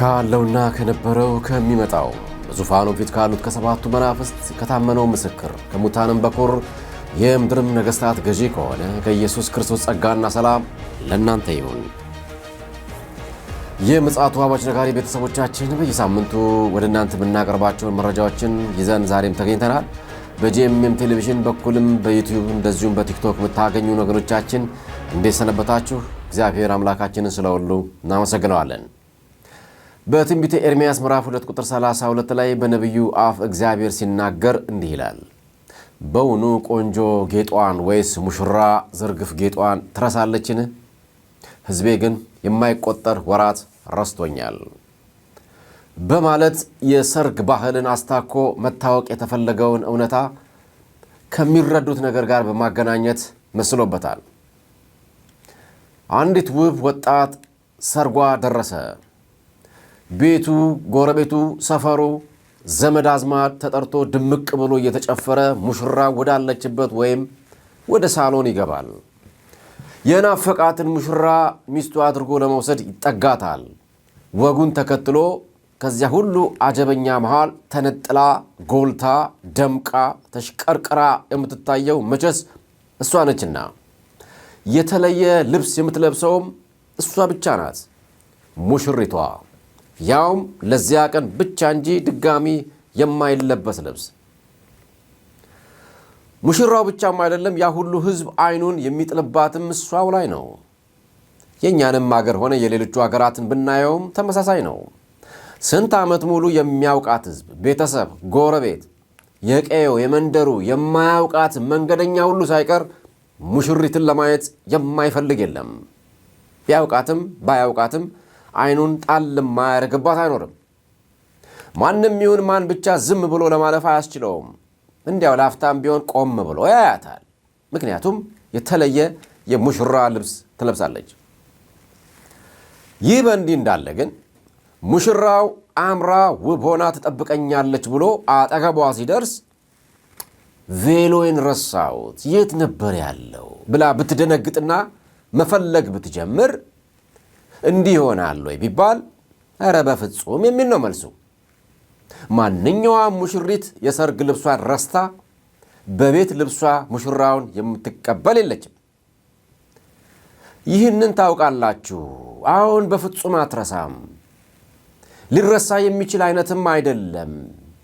ካለውና ከነበረው ከሚመጣው በዙፋኑ ፊት ካሉት ከሰባቱ መናፍስት ከታመነው ምስክር ከሙታንም በኩር የምድርም ነገሥታት ገዢ ከሆነ ከኢየሱስ ክርስቶስ ጸጋና ሰላም ለእናንተ ይሁን። የምጽአቱ አዋጅ ነጋሪ ቤተሰቦቻችን በየሳምንቱ ወደ እናንተ የምናቀርባቸውን መረጃዎችን ይዘን ዛሬም ተገኝተናል። በጂኤምኤም ቴሌቪዥን በኩልም በዩቲዩብ እንደዚሁም በቲክቶክ የምታገኙ ወገኖቻችን እንዴት ሰነበታችሁ? እግዚአብሔር አምላካችንን ስለሁሉ እናመሰግነዋለን። በትንቢተ ኤርምያስ ምዕራፍ 2 ቁጥር 32 ላይ በነቢዩ አፍ እግዚአብሔር ሲናገር እንዲህ ይላል፣ በውኑ ቆንጆ ጌጧን ወይስ ሙሽራ ዝርግፍ ጌጧን ትረሳለችን? ሕዝቤ ግን የማይቆጠር ወራት ረስቶኛል በማለት የሰርግ ባህልን አስታኮ መታወቅ የተፈለገውን እውነታ ከሚረዱት ነገር ጋር በማገናኘት መስሎበታል። አንዲት ውብ ወጣት ሰርጓ ደረሰ። ቤቱ፣ ጎረቤቱ፣ ሰፈሩ፣ ዘመድ አዝማድ ተጠርቶ ድምቅ ብሎ እየተጨፈረ ሙሽራ ወዳለችበት ወይም ወደ ሳሎን ይገባል። የናፈቃትን ሙሽራ ሚስቱ አድርጎ ለመውሰድ ይጠጋታል። ወጉን ተከትሎ ከዚያ ሁሉ አጀበኛ መሃል ተነጥላ ጎልታ ደምቃ ተሽቀርቅራ የምትታየው መቼስ እሷ ነችና የተለየ ልብስ የምትለብሰውም እሷ ብቻ ናት። ሙሽሪቷ ያውም ለዚያ ቀን ብቻ እንጂ ድጋሚ የማይለበስ ልብስ። ሙሽራው ብቻም አይደለም፣ ያ ሁሉ ሕዝብ አይኑን የሚጥልባትም እሷው ላይ ነው። የእኛንም አገር ሆነ የሌሎቹ ሀገራትን ብናየውም ተመሳሳይ ነው። ስንት ዓመት ሙሉ የሚያውቃት ሕዝብ፣ ቤተሰብ፣ ጎረቤት፣ የቀየው የመንደሩ የማያውቃት መንገደኛ ሁሉ ሳይቀር ሙሽሪትን ለማየት የማይፈልግ የለም። ቢያውቃትም ባያውቃትም አይኑን ጣል ማያደርግባት አይኖርም። ማንም ይሁን ማን ብቻ ዝም ብሎ ለማለፍ አያስችለውም። እንዲያው ላፍታም ቢሆን ቆም ብሎ ያያታል። ምክንያቱም የተለየ የሙሽራ ልብስ ትለብሳለች። ይህ በእንዲህ እንዳለ ግን ሙሽራው አምራ ውብ ሆና ትጠብቀኛለች ብሎ አጠገቧ ሲደርስ ቬሎዬን ረሳሁት፣ የት ነበር ያለው ብላ ብትደነግጥና መፈለግ ብትጀምር እንዲህ ይሆናል ወይ ቢባል ኧረ በፍጹም የሚል ነው መልሱ። ማንኛውም ሙሽሪት የሰርግ ልብሷን ረስታ በቤት ልብሷ ሙሽራውን የምትቀበል የለችም። ይህንን ታውቃላችሁ። አሁን በፍጹም አትረሳም። ሊረሳ የሚችል አይነትም አይደለም።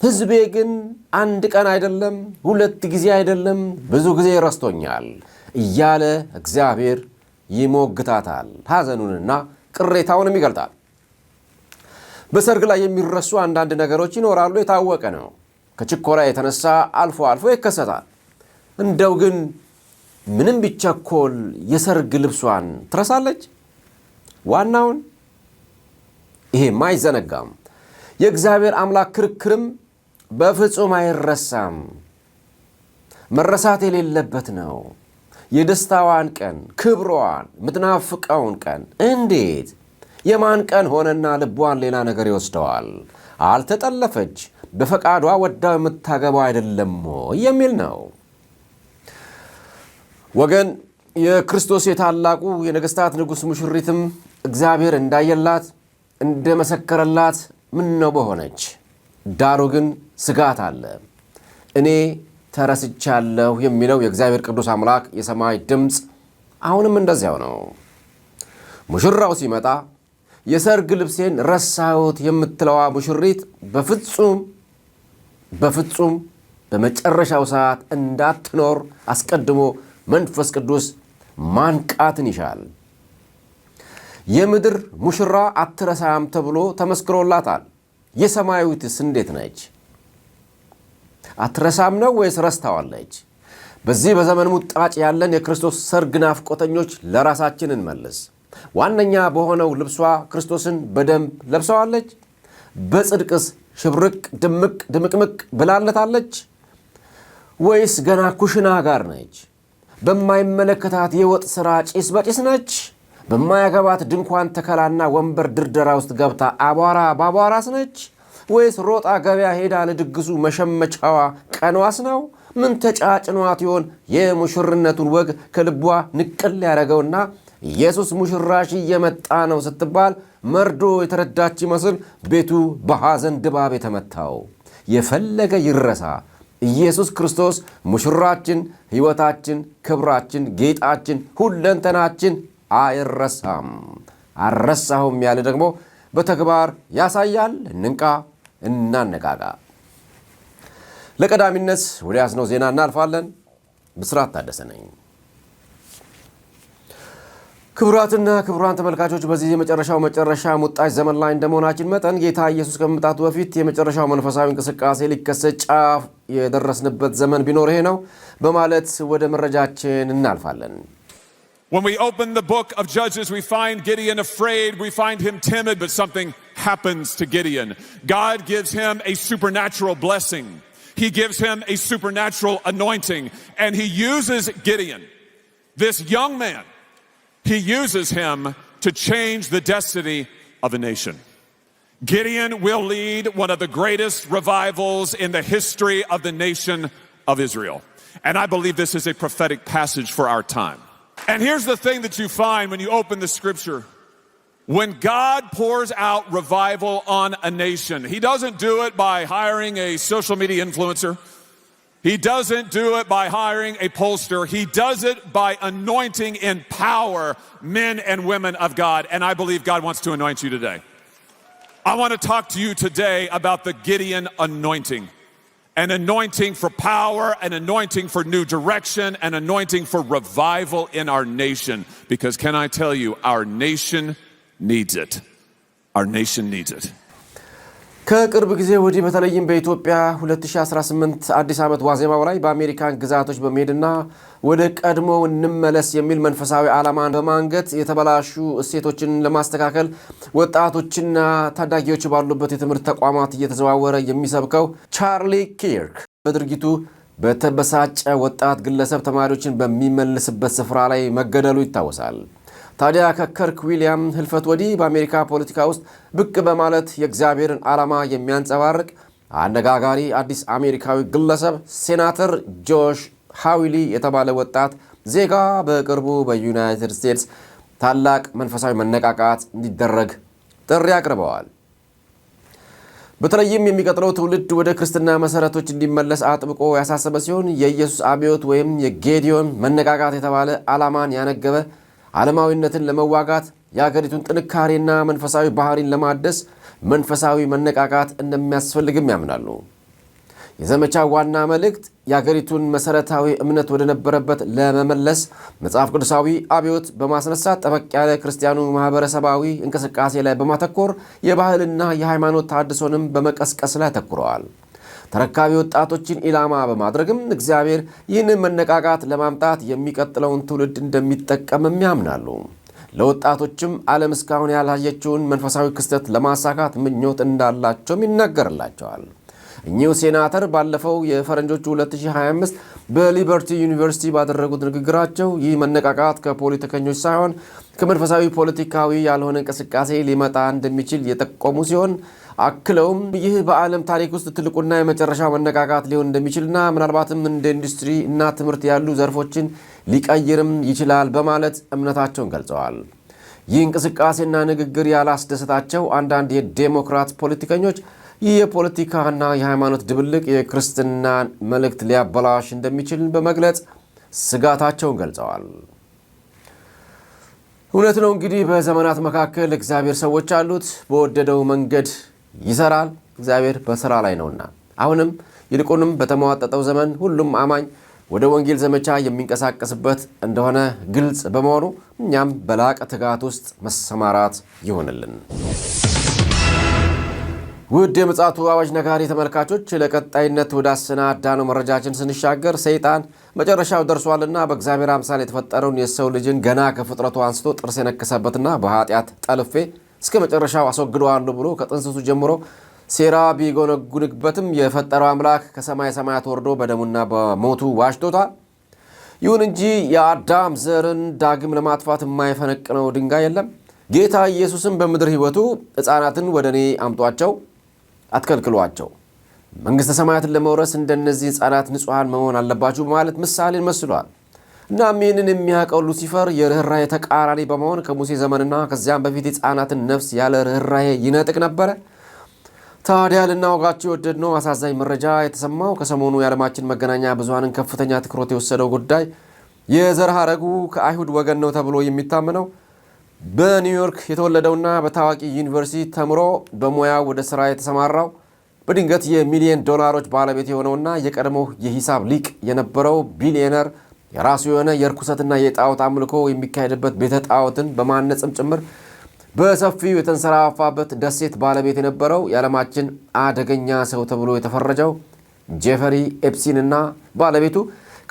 ሕዝቤ ግን አንድ ቀን አይደለም፣ ሁለት ጊዜ አይደለም፣ ብዙ ጊዜ ረስቶኛል እያለ እግዚአብሔር ይሞግታታል። ሐዘኑንና ቅሬታውንም ይገልጣል። በሰርግ ላይ የሚረሱ አንዳንድ ነገሮች ይኖራሉ፣ የታወቀ ነው። ከችኮላ የተነሳ አልፎ አልፎ ይከሰታል። እንደው ግን ምንም ቢቸኮል የሰርግ ልብሷን ትረሳለች? ዋናውን ይሄም አይዘነጋም። የእግዚአብሔር አምላክ ክርክርም በፍጹም አይረሳም። መረሳት የሌለበት ነው። የደስታዋን ቀን፣ ክብሯን፣ የምትናፍቀውን ቀን እንዴት የማን ቀን ሆነና ልቧን ሌላ ነገር ይወስደዋል? አልተጠለፈች፣ በፈቃዷ ወዳው የምታገባው አይደለም የሚል ነው። ወገን የክርስቶስ የታላቁ የነገሥታት ንጉሥ ሙሽሪትም እግዚአብሔር እንዳየላት እንደመሰከረላት ምን ነው በሆነች። ዳሩ ግን ስጋት አለ። እኔ ተረስቻለሁ የሚለው የእግዚአብሔር ቅዱስ አምላክ የሰማይ ድምፅ አሁንም እንደዚያው ነው። ሙሽራው ሲመጣ የሰርግ ልብሴን ረሳሁት የምትለዋ ሙሽሪት በፍጹም በመጨረሻው ሰዓት እንዳትኖር አስቀድሞ መንፈስ ቅዱስ ማንቃትን ይሻል። የምድር ሙሽራ አትረሳም ተብሎ ተመስክሮላታል። የሰማያዊትስ እንዴት ነች? አትረሳም ነው ወይስ ረስታዋለች? በዚህ በዘመን ሙጣጭ ያለን የክርስቶስ ሰርግ ናፍቆተኞች ለራሳችን እንመልስ። ዋነኛ በሆነው ልብሷ ክርስቶስን በደንብ ለብሰዋለች? በጽድቅስ ሽብርቅ ድምቅ ድምቅምቅ ብላለታለች? ወይስ ገና ኩሽና ጋር ነች? በማይመለከታት የወጥ ሥራ ጭስ በጭስ ነች? በማያገባት ድንኳን ተከላና ወንበር ድርደራ ውስጥ ገብታ አቧራ ባቧራስ ነች? ወይስ ሮጣ ገበያ ሄዳ ለድግሱ መሸመቻዋ ቀኗስ ነው? ምን ተጫጭኗት ይሆን የሙሽርነቱን ወግ ከልቧ ንቅል ያደረገውና ኢየሱስ ሙሽራሽ እየመጣ ነው ስትባል መርዶ የተረዳች ይመስል ቤቱ በሐዘን ድባብ የተመታው። የፈለገ ይረሳ፣ ኢየሱስ ክርስቶስ ሙሽራችን፣ ሕይወታችን፣ ክብራችን፣ ጌጣችን፣ ሁለንተናችን አይረሳም። አልረሳሁም ያለ ደግሞ በተግባር ያሳያል። እንንቃ፣ እናነቃቃ። ለቀዳሚነት ወደ ያዝነው ዜና እናልፋለን። ብስራት ታደሰ ነኝ። ክቡራትና ክቡራን ተመልካቾች በዚህ የመጨረሻው መጨረሻ ሙጣጭ ዘመን ላይ እንደመሆናችን መጠን ጌታ ኢየሱስ ከመምጣቱ በፊት የመጨረሻው መንፈሳዊ እንቅስቃሴ ሊከሰት ጫፍ የደረስንበት ዘመን ቢኖር ይሄ ነው በማለት ወደ መረጃችን እናልፋለን። When we open the book of Judges, we find Gideon afraid, we find him timid, but something happens to Gideon. God gives him a supernatural blessing. He gives him a supernatural anointing, and he uses Gideon, this young man, he uses him to change the destiny of a nation. Gideon will lead one of the greatest revivals in the history of the nation of Israel. And I believe this is a prophetic passage for our time. And here's the thing that you find when you open the scripture. When God pours out revival on a nation, he doesn't do it by hiring a social media influencer. He doesn't do it by hiring a pollster. He does it by anointing in power men and women of God. And I believe God wants to anoint you today. I want to talk to you today about the Gideon anointing. An anointing for power, an anointing for new direction, an anointing for revival in our nation. Because can I tell you, our nation needs it. Our nation needs it. ከቅርብ ጊዜ ወዲህ በተለይም በኢትዮጵያ 2018 አዲስ ዓመት ዋዜማው ላይ በአሜሪካን ግዛቶች በመሄድና ወደ ቀድሞ እንመለስ የሚል መንፈሳዊ ዓላማን በማንገት የተበላሹ እሴቶችን ለማስተካከል ወጣቶችና ታዳጊዎች ባሉበት የትምህርት ተቋማት እየተዘዋወረ የሚሰብከው ቻርሊ ኪርክ በድርጊቱ በተበሳጨ ወጣት ግለሰብ ተማሪዎችን በሚመልስበት ስፍራ ላይ መገደሉ ይታወሳል። ታዲያ ከከርክ ዊሊያም ህልፈት ወዲህ በአሜሪካ ፖለቲካ ውስጥ ብቅ በማለት የእግዚአብሔርን ዓላማ የሚያንጸባርቅ አነጋጋሪ አዲስ አሜሪካዊ ግለሰብ ሴናተር ጆሽ ሃዊሊ የተባለ ወጣት ዜጋ በቅርቡ በዩናይትድ ስቴትስ ታላቅ መንፈሳዊ መነቃቃት እንዲደረግ ጥሪ አቅርበዋል። በተለይም የሚቀጥለው ትውልድ ወደ ክርስትና መሰረቶች እንዲመለስ አጥብቆ ያሳሰበ ሲሆን የኢየሱስ አብዮት ወይም የጌዲዮን መነቃቃት የተባለ ዓላማን ያነገበ ዓለማዊነትን ለመዋጋት የአገሪቱን ጥንካሬና መንፈሳዊ ባህሪን ለማደስ መንፈሳዊ መነቃቃት እንደሚያስፈልግም ያምናሉ። የዘመቻው ዋና መልእክት የአገሪቱን መሰረታዊ እምነት ወደ ነበረበት ለመመለስ መጽሐፍ ቅዱሳዊ አብዮት በማስነሳት ጠበቅ ያለ ክርስቲያኑ ማህበረሰባዊ እንቅስቃሴ ላይ በማተኮር የባህልና የሃይማኖት ተሐድሶንም በመቀስቀስ ላይ ተኩረዋል። ተረካቢ ወጣቶችን ኢላማ በማድረግም እግዚአብሔር ይህንን መነቃቃት ለማምጣት የሚቀጥለውን ትውልድ እንደሚጠቀምም ያምናሉ። ለወጣቶችም ዓለም እስካሁን ያላየችውን መንፈሳዊ ክስተት ለማሳካት ምኞት እንዳላቸውም ይነገርላቸዋል። እኚሁ ሴናተር ባለፈው የፈረንጆቹ 2025 በሊበርቲ ዩኒቨርሲቲ ባደረጉት ንግግራቸው ይህ መነቃቃት ከፖለቲከኞች ሳይሆን ከመንፈሳዊ ፖለቲካዊ ያልሆነ እንቅስቃሴ ሊመጣ እንደሚችል የጠቆሙ ሲሆን አክለውም ይህ በዓለም ታሪክ ውስጥ ትልቁና የመጨረሻው መነቃቃት ሊሆን እንደሚችልና ምናልባትም እንደ ኢንዱስትሪ እና ትምህርት ያሉ ዘርፎችን ሊቀይርም ይችላል በማለት እምነታቸውን ገልጸዋል። ይህ እንቅስቃሴና ንግግር ያላስደሰታቸው አንዳንድ የዴሞክራት ፖለቲከኞች ይህ የፖለቲካና የሃይማኖት ድብልቅ የክርስትናን መልእክት ሊያበላሽ እንደሚችል በመግለጽ ስጋታቸውን ገልጸዋል። እውነት ነው እንግዲህ በዘመናት መካከል እግዚአብሔር ሰዎች አሉት፣ በወደደው መንገድ ይሰራል። እግዚአብሔር በሥራ ላይ ነውና አሁንም ይልቁንም በተሟጠጠው ዘመን ሁሉም አማኝ ወደ ወንጌል ዘመቻ የሚንቀሳቀስበት እንደሆነ ግልጽ በመሆኑ እኛም በላቀ ትጋት ውስጥ መሰማራት ይሆንልን። ውድ የምጽአቱ አዋጅ ነጋሪ ተመልካቾች ለቀጣይነት ወደ አሰናዳነው መረጃችን ስንሻገር ሰይጣን መጨረሻው ደርሷልና በእግዚአብሔር አምሳል የተፈጠረውን የሰው ልጅን ገና ከፍጥረቱ አንስቶ ጥርስ የነከሰበትና በኃጢአት ጠልፌ እስከ መጨረሻው አስወግደዋለሁ ብሎ ከጥንስሱ ጀምሮ ሴራ ቢጎነጉንበትም የፈጠረው አምላክ ከሰማይ ሰማያት ወርዶ በደሙና በሞቱ ዋጅቶታል። ይሁን እንጂ የአዳም ዘርን ዳግም ለማጥፋት የማይፈነቅነው ድንጋይ የለም። ጌታ ኢየሱስም በምድር ሕይወቱ ሕፃናትን ወደ እኔ አምጧቸው አትከልክሏቸው፣ መንግሥተ ሰማያትን ለመውረስ እንደነዚህ ሕፃናት ንጹሐን መሆን አለባችሁ በማለት ምሳሌን መስሏል። እናም ይህንን የሚያውቀው ሉሲፈር የርኅራኄ ተቃራኒ በመሆን ከሙሴ ዘመንና ከዚያም በፊት የሕፃናትን ነፍስ ያለ ርኅራኄ ይነጥቅ ነበረ። ታዲያ ልናወጋችሁ የወደድነው አሳዛኝ መረጃ የተሰማው ከሰሞኑ የዓለማችን መገናኛ ብዙሃንን ከፍተኛ ትኩረት የወሰደው ጉዳይ የዘር ሐረጉ ከአይሁድ ወገን ነው ተብሎ የሚታመነው በኒውዮርክ የተወለደውና በታዋቂ ዩኒቨርሲቲ ተምሮ በሙያው ወደ ሥራ የተሰማራው በድንገት የሚሊዮን ዶላሮች ባለቤት የሆነውና የቀድሞ የሂሳብ ሊቅ የነበረው ቢሊዮነር የራሱ የሆነ የርኩሰትና የጣዖት አምልኮ የሚካሄድበት ቤተ ጣዖትን በማነጽም ጭምር በሰፊው የተንሰራፋበት ደሴት ባለቤት የነበረው የዓለማችን አደገኛ ሰው ተብሎ የተፈረጀው ጄፈሪ ኤፕስቲንና ባለቤቱ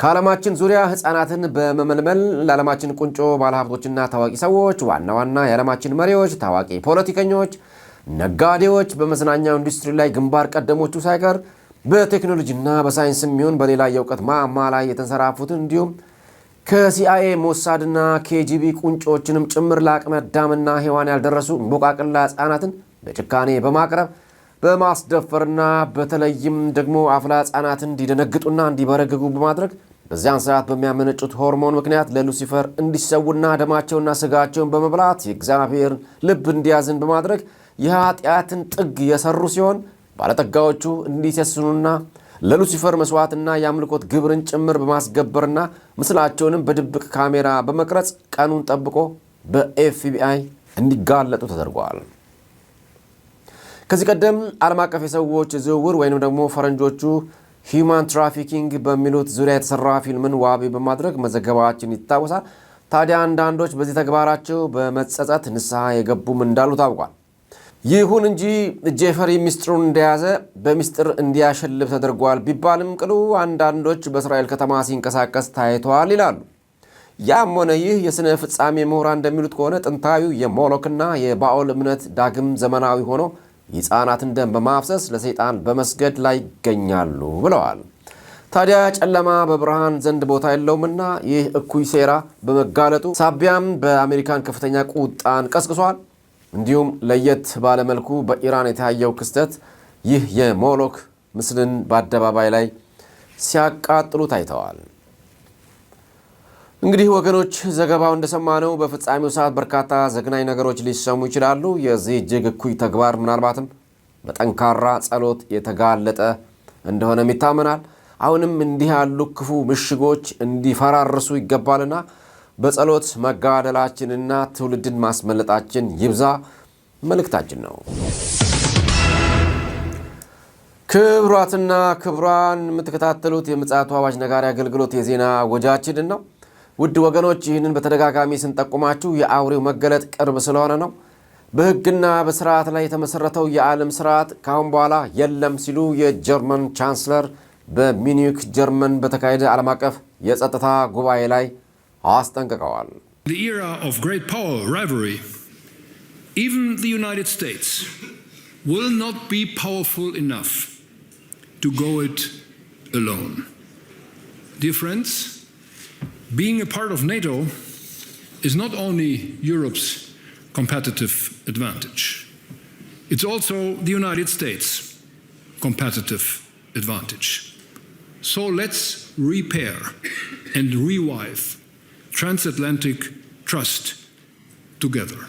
ከዓለማችን ዙሪያ ሕፃናትን በመመልመል ለዓለማችን ቁንጮ ባለሀብቶችና ታዋቂ ሰዎች፣ ዋና ዋና የዓለማችን መሪዎች፣ ታዋቂ ፖለቲከኞች፣ ነጋዴዎች፣ በመዝናኛው ኢንዱስትሪ ላይ ግንባር ቀደሞቹ ሳይቀር በቴክኖሎጂና በሳይንስም ይሁን በሌላ የእውቀት ማማ ላይ የተንሰራፉትን እንዲሁም ከሲአይኤ ሞሳድና ኬጂቢ ቁንጮችንም ጭምር ለአቅመ አዳምና ሔዋን ያልደረሱ ቦቃቅላ ሕፃናትን በጭካኔ በማቅረብ በማስደፈርና በተለይም ደግሞ አፍላ ሕፃናትን እንዲደነግጡና እንዲበረግጉ በማድረግ በዚያን ሰዓት በሚያመነጩት ሆርሞን ምክንያት ለሉሲፈር እንዲሰውና ደማቸውና ስጋቸውን በመብላት የእግዚአብሔር ልብ እንዲያዝን በማድረግ የኃጢአትን ጥግ የሰሩ ሲሆን ባለጠጋዎቹ እንዲሰስኑና ለሉሲፈር መስዋዕትና የአምልኮት ግብርን ጭምር በማስገበርና ምስላቸውንም በድብቅ ካሜራ በመቅረጽ ቀኑን ጠብቆ በኤፍቢአይ እንዲጋለጡ ተደርጓል። ከዚህ ቀደም ዓለም አቀፍ የሰዎች ዝውውር ወይም ደግሞ ፈረንጆቹ ሂውማን ትራፊኪንግ በሚሉት ዙሪያ የተሰራ ፊልምን ዋቢ በማድረግ መዘገባችን ይታወሳል። ታዲያ አንዳንዶች በዚህ ተግባራቸው በመጸጸት ንስሐ የገቡም እንዳሉ ታውቋል። ይሁን እንጂ ጄፈሪ ሚስጥሩን እንደያዘ በሚስጥር እንዲያሸልብ ተደርጓል ቢባልም ቅሉ አንዳንዶች በእስራኤል ከተማ ሲንቀሳቀስ ታይተዋል ይላሉ። ያም ሆነ ይህ የሥነ ፍጻሜ ምሁራን እንደሚሉት ከሆነ ጥንታዊው የሞሎክና የባኦል እምነት ዳግም ዘመናዊ ሆኖ የሕፃናትን ደም በማፍሰስ ለሰይጣን በመስገድ ላይ ይገኛሉ ብለዋል። ታዲያ ጨለማ በብርሃን ዘንድ ቦታ የለውምና ይህ እኩይ ሴራ በመጋለጡ ሳቢያም በአሜሪካን ከፍተኛ ቁጣን ቀስቅሷል። እንዲሁም ለየት ባለመልኩ በኢራን የታየው ክስተት ይህ የሞሎክ ምስልን በአደባባይ ላይ ሲያቃጥሉ ታይተዋል። እንግዲህ ወገኖች ዘገባው እንደሰማነው በፍጻሜው ሰዓት በርካታ ዘግናኝ ነገሮች ሊሰሙ ይችላሉ። የዚህ እጅግ እኩይ ተግባር ምናልባትም በጠንካራ ጸሎት የተጋለጠ እንደሆነም ይታመናል። አሁንም እንዲህ ያሉ ክፉ ምሽጎች እንዲፈራርሱ ይገባልና በጸሎት መጋደላችንና ትውልድን ማስመለጣችን ይብዛ መልእክታችን ነው። ክቡራትና ክቡራን የምትከታተሉት የምፅዓቱ አዋጅ ነጋሪ አገልግሎት የዜና ወጃችንን ነው። ውድ ወገኖች ይህንን በተደጋጋሚ ስንጠቁማችሁ የአውሬው መገለጥ ቅርብ ስለሆነ ነው። በሕግና በስርዓት ላይ የተመሰረተው የዓለም ስርዓት ካሁን በኋላ የለም ሲሉ የጀርመን ቻንስለር በሚኒክ ጀርመን በተካሄደ ዓለም አቀፍ የጸጥታ ጉባኤ ላይ አስጠንቅቀዋል። The era of great power rivalry, even the United States will not be powerful enough to go it alone. Dear friends, being a part of NATO is not only Europe's competitive advantage, it's also the United States' competitive advantage. So let's repair and revive transatlantic trust together.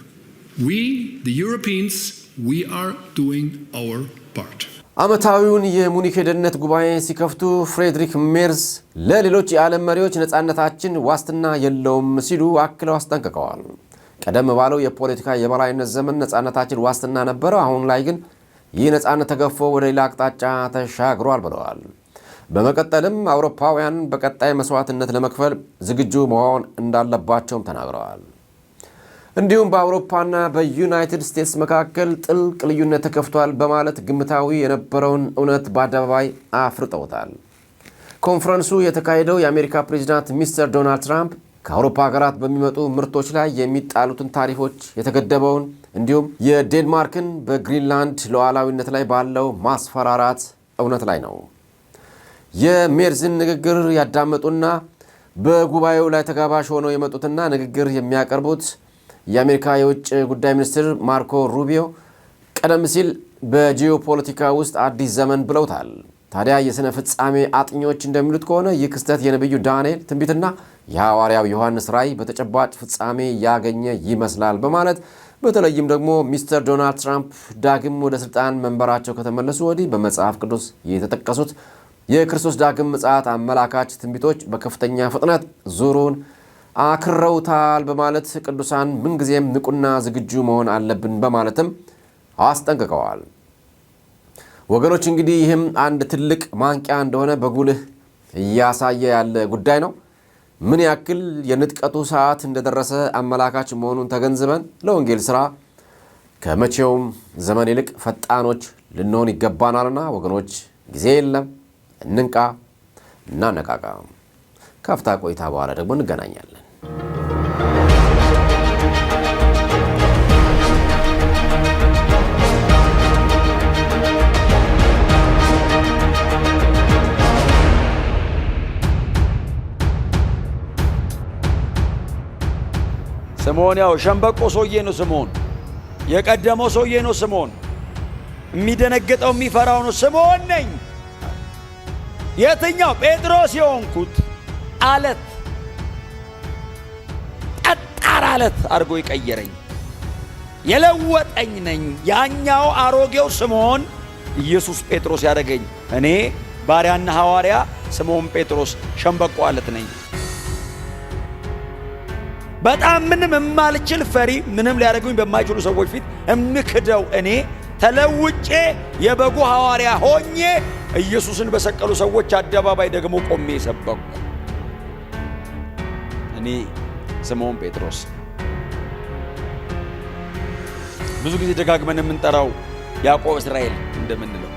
We, the Europeans, we are doing our part. ዓመታዊውን የሙኒክ የደህንነት ጉባኤ ሲከፍቱ ፍሬድሪክ ሜርዝ ለሌሎች የዓለም መሪዎች ነፃነታችን ዋስትና የለውም ሲሉ አክለው አስጠንቅቀዋል። ቀደም ባለው የፖለቲካ የበላይነት ዘመን ነፃነታችን ዋስትና ነበረው፣ አሁን ላይ ግን ይህ ነፃነት ተገፎ ወደ ሌላ አቅጣጫ ተሻግሯል ብለዋል። በመቀጠልም አውሮፓውያን በቀጣይ መስዋዕትነት ለመክፈል ዝግጁ መሆን እንዳለባቸውም ተናግረዋል። እንዲሁም በአውሮፓና በዩናይትድ ስቴትስ መካከል ጥልቅ ልዩነት ተከፍቷል በማለት ግምታዊ የነበረውን እውነት በአደባባይ አፍርጠውታል። ኮንፈረንሱ የተካሄደው የአሜሪካ ፕሬዚዳንት ሚስተር ዶናልድ ትራምፕ ከአውሮፓ ሀገራት በሚመጡ ምርቶች ላይ የሚጣሉትን ታሪፎች የተገደበውን እንዲሁም የዴንማርክን በግሪንላንድ ሉዓላዊነት ላይ ባለው ማስፈራራት እውነት ላይ ነው። የሜርዝን ንግግር ያዳመጡና በጉባኤው ላይ ተጋባዥ ሆነው የመጡትና ንግግር የሚያቀርቡት የአሜሪካ የውጭ ጉዳይ ሚኒስትር ማርኮ ሩቢዮ ቀደም ሲል በጂኦፖለቲካ ውስጥ አዲስ ዘመን ብለውታል። ታዲያ የሥነ ፍጻሜ አጥኚዎች እንደሚሉት ከሆነ ይህ ክስተት የነቢዩ ዳንኤል ትንቢትና የሐዋርያው ዮሐንስ ራእይ በተጨባጭ ፍጻሜ ያገኘ ይመስላል በማለት በተለይም ደግሞ ሚስተር ዶናልድ ትራምፕ ዳግም ወደ ስልጣን መንበራቸው ከተመለሱ ወዲህ በመጽሐፍ ቅዱስ የተጠቀሱት የክርስቶስ ዳግም ምጽአት አመላካች ትንቢቶች በከፍተኛ ፍጥነት ዙሩን አክረውታል በማለት ቅዱሳን ምንጊዜም ንቁና ዝግጁ መሆን አለብን በማለትም አስጠንቅቀዋል። ወገኖች እንግዲህ ይህም አንድ ትልቅ ማንቂያ እንደሆነ በጉልህ እያሳየ ያለ ጉዳይ ነው። ምን ያክል የንጥቀቱ ሰዓት እንደደረሰ አመላካች መሆኑን ተገንዝበን ለወንጌል ሥራ ከመቼውም ዘመን ይልቅ ፈጣኖች ልንሆን ይገባናልና ወገኖች ጊዜ የለም። እንንቃ፣ እናነቃቃ። ከአፍታ ቆይታ በኋላ ደግሞ እንገናኛለን። ስምዖን ያው ሸምበቆ ሰውዬ ነው። ስምዖን የቀደመው ሰውዬ ነው። ስምዖን የሚደነግጠው የሚፈራው ነው። ስምዖን ነኝ። የትኛው? ጴጥሮስ የሆንኩት አለት ጠጣር አለት አድርጎ የቀየረኝ የለወጠኝ ነኝ። ያኛው አሮጌው ስምዖን ኢየሱስ ጴጥሮስ ያደረገኝ እኔ ባሪያና ሐዋርያ ስምዖን ጴጥሮስ ሸምበቆ አለት ነኝ። በጣም ምንም የማልችል ፈሪ፣ ምንም ሊያደርጉኝ በማይችሉ ሰዎች ፊት እምክደው እኔ ተለውጬ የበጉ ሐዋርያ ሆኜ ኢየሱስን በሰቀሉ ሰዎች አደባባይ ደግሞ ቆሜ ሰበኩ። እኔ ስምዖን ጴጥሮስ። ብዙ ጊዜ ደጋግመን የምንጠራው ያዕቆብ እስራኤል እንደምንለው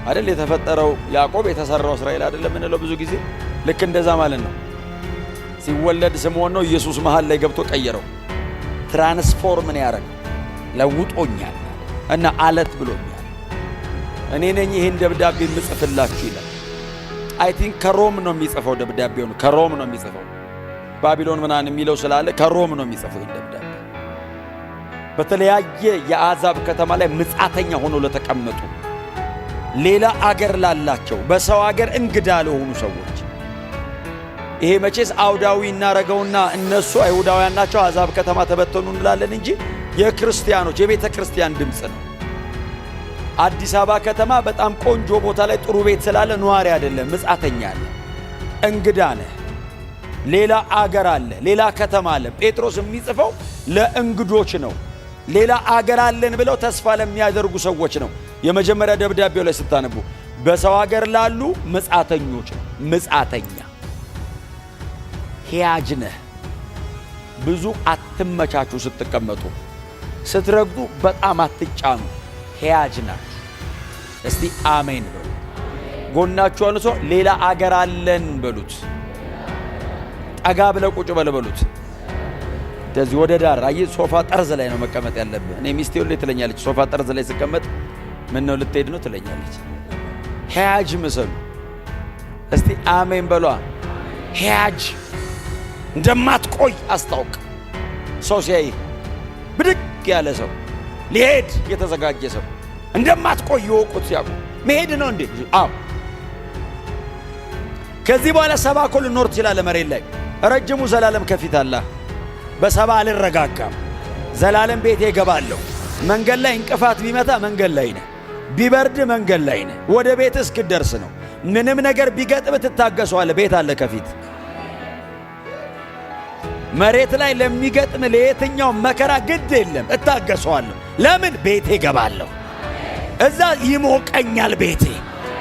አይደል? የተፈጠረው ያዕቆብ የተሰራው እስራኤል አይደለም የምንለው ብዙ ጊዜ ልክ እንደዛ ማለት ነው። ሲወለድ ስምዖን ነው። ኢየሱስ መሃል ላይ ገብቶ ቀየረው። ትራንስፎርምን ያደረገ ለውጦኛል እና አለት ብሎኛል። እኔ ነኝ ይህን ደብዳቤ የምጽፍላችሁ ይላል። አይ ቲንክ ከሮም ነው የሚጽፈው ደብዳቤውን። ከሮም ነው የሚጽፈው። ባቢሎን ምናምን የሚለው ስላለ ከሮም ነው የሚጽፈው ደብዳቤ። በተለያየ የአሕዛብ ከተማ ላይ ምጻተኛ ሆኖ ለተቀመጡ ሌላ አገር ላላቸው በሰው አገር እንግዳ ለሆኑ ሰዎች ይሄ መቼስ አውዳዊ እናረገውና እነሱ አይሁዳውያን ናቸው አሕዛብ ከተማ ተበተኑ እንላለን እንጂ የክርስቲያኖች የቤተ ክርስቲያን ድምፅ ነው። አዲስ አበባ ከተማ በጣም ቆንጆ ቦታ ላይ ጥሩ ቤት ስላለ ነዋሪ አይደለም፣ ምጻተኛ አለ፣ እንግዳ ነህ። ሌላ አገር አለ፣ ሌላ ከተማ አለ። ጴጥሮስ የሚጽፈው ለእንግዶች ነው። ሌላ አገር አለን ብለው ተስፋ ለሚያደርጉ ሰዎች ነው። የመጀመሪያ ደብዳቤው ላይ ስታነቡ በሰው አገር ላሉ ምጻተኞች ነው። ምጻተኛ ሕያጅ ነህ። ብዙ አትመቻቹ። ስትቀመጡ ስትረግጡ በጣም አትጫኑ። ሕያጅ ናችሁ። እስቲ አሜን በሉ። ጎናችሁ ያለው ሰው ሌላ አገር አለን በሉት። ጠጋ ብለው ቁጭ በሉት። እንደዚህ ወደ ዳር አይ ሶፋ ጠርዝ ላይ ነው መቀመጥ ያለብህ። እኔ ሚስቴ ሁሌ ትለኛለች ሶፋ ጠርዝ ላይ ስቀመጥ ምን ነው ልትሄድ ነው ትለኛለች። ሕያጅ ምሰሉ። እስቲ አሜን በሏ። ሕያጅ እንደማትቆይ አስታውቅ። ሰው ሲያይ ብድግ ያለ ሰው ሊሄድ የተዘጋጀ ሰው እንደማትቆይ ይወቁት። ሲያውቁ መሄድ ነው እንዴ? አዎ። ከዚህ በኋላ 70 እኮ ልኖር ትችላለህ መሬት ላይ። ረጅሙ ዘላለም ከፊት አለ። በ70 አልረጋጋም። ዘላለም ቤቴ እገባለሁ። መንገድ ላይ እንቅፋት ቢመታ መንገድ ላይ ነህ። ቢበርድ መንገድ ላይ ነህ። ወደ ቤት እስክደርስ ነው። ምንም ነገር ቢገጥም ትታገሰዋለህ። ቤት አለ ከፊት። መሬት ላይ ለሚገጥም ለየትኛው መከራ ግድ የለም፣ እታገሰዋለሁ። ለምን? ቤቴ እገባለሁ። እዛ ይሞቀኛል ቤቴ።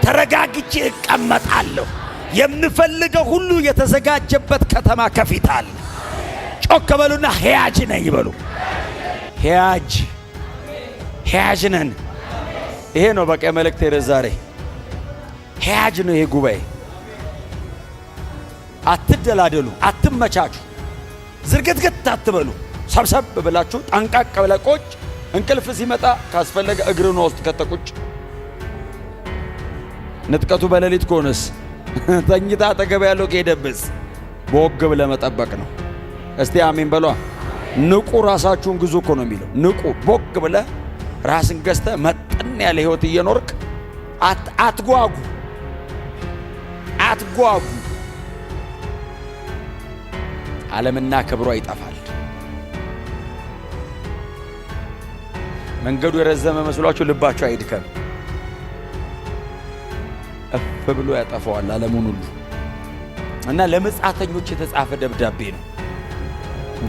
ተረጋግቼ እቀመጣለሁ። የምፈልገው ሁሉ የተዘጋጀበት ከተማ ከፊት አለ። ጮክ በሉና ሕያጅ ነኝ በሉ። ሕያጅ ነን። ይሄ ነው በቃ መልእክቴ ዛሬ። ሕያጅ ነው ይሄ ጉባኤ። አትደላደሉ፣ አትመቻቹ፣ ዝርግትግት አትበሉ። ሰብሰብ ብላችሁ ጠንቃቅ ብለህ ቁጭ። እንቅልፍ ሲመጣ ካስፈለገ እግርን ውስጥ ከተቁጭ። ንጥቀቱ በሌሊት ከሆነስ ተኝታ አጠገብ ያለው ከሄደብስ በወግ ብለህ መጠበቅ ነው። እስቲ አሜን በሏ። ንቁ፣ ራሳችሁን ግዙ እኮ ነው የሚለው። ንቁ፣ ቦግ ብለህ ራስን ገዝተህ መጠን ያለ ህይወት እየኖርክ አትጓጉ። ዓለምና ክብሯ ይጠፋል። መንገዱ የረዘመ መስሏችሁ ልባችሁ አይድከም። እፍ ብሎ ያጠፋዋል ዓለሙን ሁሉ እና ለመጻተኞች የተጻፈ ደብዳቤ ነው።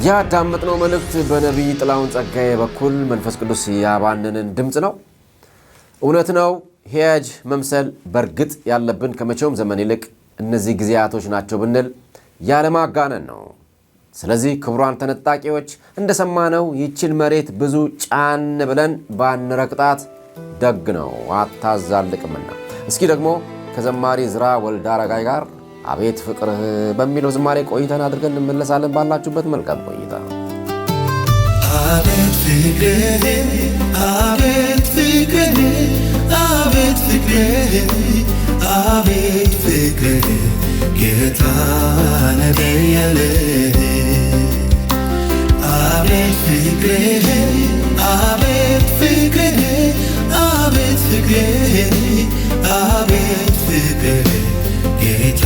ያዳመጥነው መልእክት በነቢይ ጥላሁን ጸጋዬ በኩል መንፈስ ቅዱስ ያባነንን ድምፅ ነው። እውነት ነው። ሕያጅ መምሰል በእርግጥ ያለብን ከመቼውም ዘመን ይልቅ እነዚህ ጊዜያቶች ናቸው ብንል ያለማጋነን ነው። ስለዚህ ክብሯን ተነጣቂዎች እንደሰማነው ይችን መሬት ብዙ ጫን ብለን ባንረግጣት ደግ ነው፣ አታዛልቅምና። እስኪ ደግሞ ከዘማሪ ዝራ ወልደ አረጋይ ጋር አቤት ፍቅርህ በሚለው ዝማሬ ቆይተን አድርገን እንመለሳለን። ባላችሁበት መልካም ቆይታ። አቤት ፍቅርህ፣ አቤት ፍቅርህ፣ አቤት ፍቅርህ፣ አቤት ፍቅርህ ጌታ ነደየልህ። አቤት ፍቅርህ፣ አቤት ፍቅርህ፣ አቤት ፍቅርህ፣ አቤት ፍቅርህ ጌታ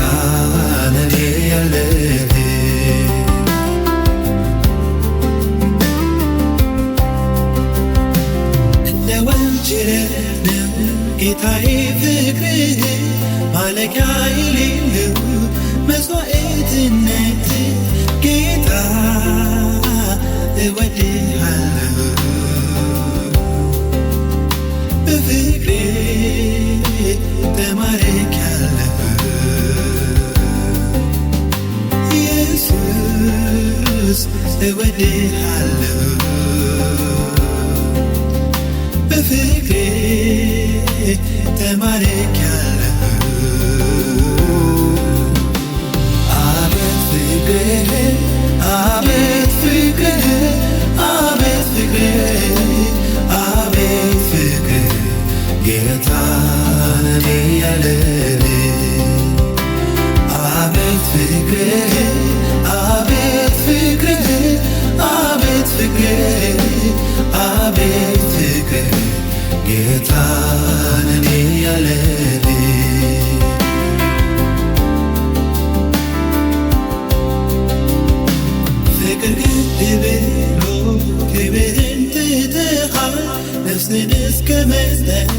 ነደየልህ። እንደ ወንጭር ነው ጌታዬ ፍቅርህ ማለቂያ የሌለው መስዋዕትነት ጌታ እወድሃለሁ። በፍቅርህ ተማርኬያለሁ ኢየሱስ እወድሃለሁ። በፍቅርህ ተማርኬያለሁ። አቤት ፍቅርህ፣ አቤት ፍቅርህ፣ አቤት ፍቅርህ፣ አቤት ፍቅርህ ጌታ ነደየልህ። አቤት ፍቅርህ፣ አቤት ፍቅርህ፣ አቤት ፍቅርህ፣ አቤት ፍቅርህ ጌታ ነደየልህ። ፍቅር ግድ ብሎ ክብርን ትተሃል ነፍስን እስከ መስጠት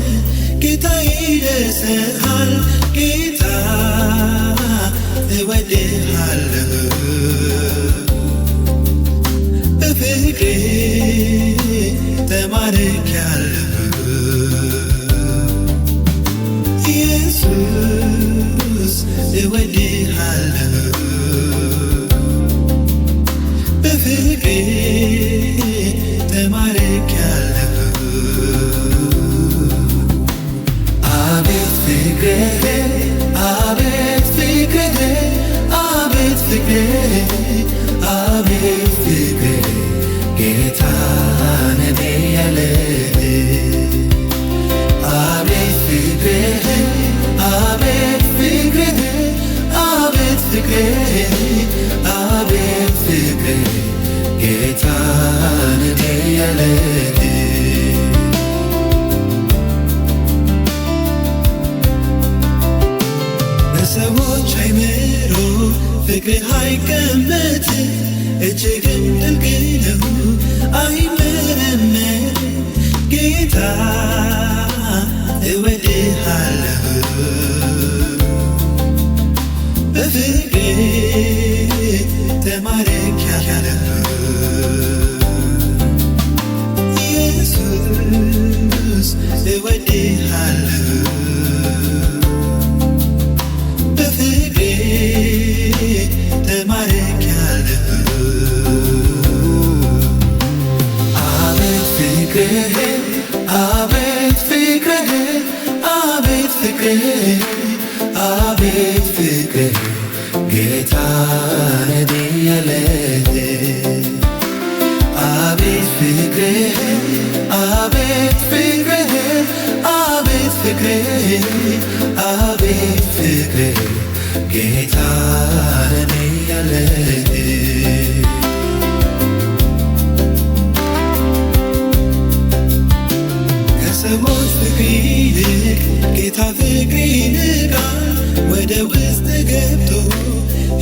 ጌታ ይደርሰሃል። ጌታ እወድሃለሁ። በፍቅርህ ተማርኬያለሁ ኢየሱስ እወድሃለሁ። በፍቅርህ ተማርኬያለሁ። አቤት ፍቅርህ፣ አቤት ፍቅርህ፣ አቤት ፍቅርህ፣ አቤት ፍቅርህ ጌታ ነደየልህ። አቤት ፍቅርህ፣ አቤት ፍቅርህ፣ አቤት ፍቅርህ፣ አቤት ፍቅርህ ጌታ ነደየልህ። በሰዎች አይምሮ ፍቅርህ አይገመት እጅግም ጥልቅ ነው አይመረመር። ጌታ እወድሃለሁ። በፍቅርህ ተማርኬያለሁ ኢየሱስ እወድሃለሁ። በፍቅርህ ተማርኬያለሁ። አቤት ፍቅርህ፣ አቤት ፍቅርህ፣ አቤት ፍቅርህ፣ አቤት ፍቅርህ ጌታ ነደየልህ። አቤት ፍቅርህ፣ አቤት ፍቅርህ፣ አቤት ፍቅርህ፣ አቤት ፍቅርህ ጌታ ነደየልህ። ከሰዎች ፍቅር ይልቅ ጌታ ፍቅር ይልቃል። ወደ ውስጥ ገብቶ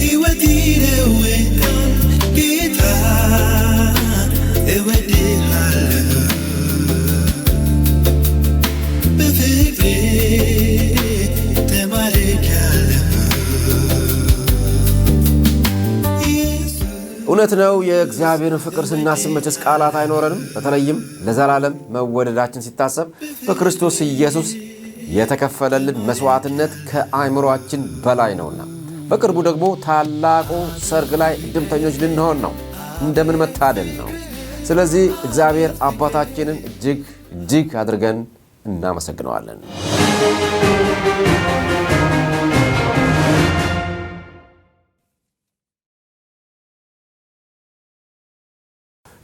ሕይወት ይለውጣል። እውነት ነው። የእግዚአብሔርን ፍቅር ስናስብ መቼስ ቃላት አይኖረንም። በተለይም ለዘላለም መወደዳችን ሲታሰብ በክርስቶስ ኢየሱስ የተከፈለልን መስዋዕትነት ከአእምሮአችን በላይ ነውና በቅርቡ ደግሞ ታላቁ ሰርግ ላይ ድምተኞች ልንሆን ነው። እንደምን መታደል ነው። ስለዚህ እግዚአብሔር አባታችንን እጅግ አድርገን እናመሰግነዋለን።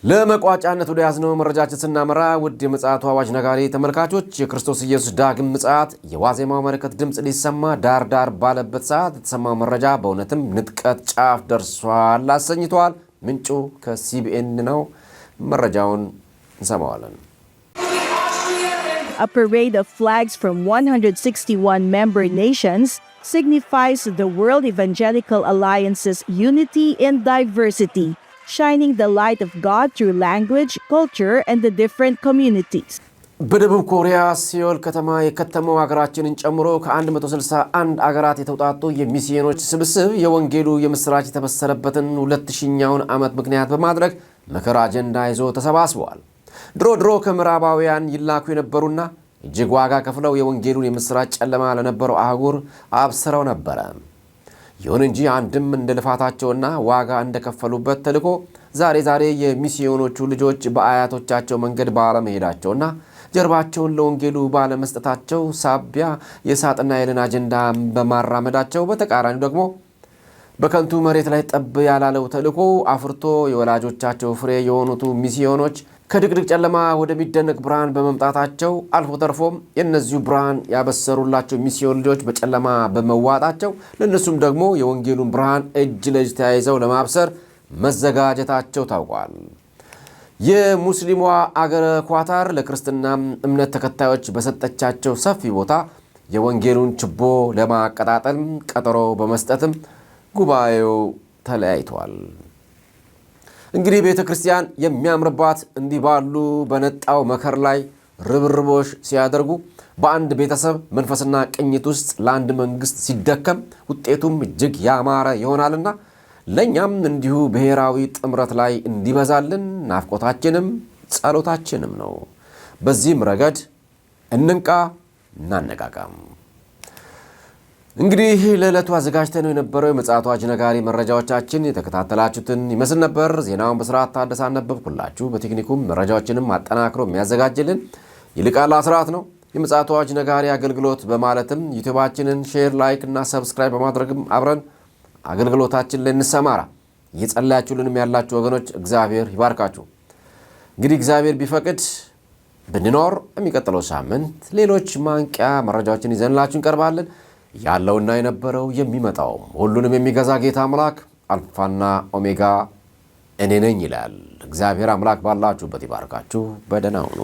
ለመቋጫነት ወደ ያዝነው መረጃችን ስናመራ ውድ የምጽአቱ አዋጅ ነጋሪ ተመልካቾች የክርስቶስ ኢየሱስ ዳግም ምጽአት የዋዜማው መለከት ድምፅ ሊሰማ ዳር ባለበት ሰዓት የተሰማው መረጃ በእውነትም ንጥቀት ጫፍ ደርሷል አሰኝቷል። ምንጩ ከሲቢኤን ነው። መረጃውን እንሰማዋለን። A parade of flags from 161 member nations signifies the World Evangelical Alliance's unity in diversity, shining the light of God through language, culture, and the different communities. በደቡብ ኮሪያ ሲኦል ከተማ የከተማው ሀገራችንን ጨምሮ ከ161 አገራት የተውጣጡ የሚስዮኖች ስብስብ የወንጌሉ የምስራች የተበሰረበትን 2000ኛውን ዓመት ምክንያት በማድረግ መከራ አጀንዳ ይዞ ተሰባስበዋል። ድሮ ከምዕራባውያን ይላኩ የነበሩና እጅግ ዋጋ ከፍለው የወንጌሉን የምስራች ጨለማ ለነበረው አህጉር አብስረው ነበረ። ይሁን እንጂ አንድም እንደ ልፋታቸውና ዋጋ እንደከፈሉበት ተልኮ ዛሬ የሚስዮኖቹ ልጆች በአያቶቻቸው መንገድ ባለመሄዳቸውና ጀርባቸውን ለወንጌሉ ባለመስጠታቸው ሳቢያ የሳጥና የልን አጀንዳ በማራመዳቸው በተቃራኒው ደግሞ በከንቱ መሬት ላይ ጠብ ያላለው ተልኮ አፍርቶ የወላጆቻቸው ፍሬ የሆኑት ሚስዮኖች ከድቅድቅ ጨለማ ወደሚደነቅ ብርሃን በመምጣታቸው አልፎ ተርፎም የእነዚሁ ብርሃን ያበሰሩላቸው ሚስዮን ልጆች በጨለማ በመዋጣቸው ለእነሱም ደግሞ የወንጌሉን ብርሃን እጅ ለእጅ ተያይዘው ለማብሰር መዘጋጀታቸው ታውቋል። የሙስሊሟ አገረ ኳታር ለክርስትና እምነት ተከታዮች በሰጠቻቸው ሰፊ ቦታ የወንጌሉን ችቦ ለማቀጣጠል ቀጠሮ በመስጠትም ጉባኤው ተለያይቷል። እንግዲህ ቤተ ክርስቲያን የሚያምርባት እንዲህ ባሉ በነጣው መከር ላይ ርብርቦሽ ሲያደርጉ በአንድ ቤተሰብ መንፈስና ቅኝት ውስጥ ለአንድ መንግስት ሲደከም ውጤቱም እጅግ ያማረ ይሆናልና ለኛም እንዲሁ ብሔራዊ ጥምረት ላይ እንዲበዛልን ናፍቆታችንም ጸሎታችንም ነው። በዚህም ረገድ እንንቃ እናነቃቃም። እንግዲህ ለዕለቱ አዘጋጅተነው የነበረው የምጽአቱ አዋጅ ነጋሪ መረጃዎቻችን የተከታተላችሁትን ይመስል ነበር። ዜናውን በስርዓት ታደሰ አነበብኩላችሁ። በቴክኒኩም መረጃዎችንም አጠናክሮ የሚያዘጋጅልን ይልቃል አስራት ነው። የምጽአቱ አዋጅ ነጋሪ አገልግሎት በማለትም ዩቲዩባችንን ሼር፣ ላይክ እና ሰብስክራይብ በማድረግም አብረን አገልግሎታችን ላይ እንሰማራ። እየጸለያችሁልንም ያላችሁ ወገኖች እግዚአብሔር ይባርካችሁ። እንግዲህ እግዚአብሔር ቢፈቅድ ብንኖር የሚቀጥለው ሳምንት ሌሎች ማንቂያ መረጃዎችን ይዘንላችሁ እንቀርባለን። ያለውና የነበረው የሚመጣው ሁሉንም የሚገዛ ጌታ አምላክ አልፋና ኦሜጋ እኔ ነኝ ይላል። እግዚአብሔር አምላክ ባላችሁበት ይባርካችሁ። በደህና ሁኑ።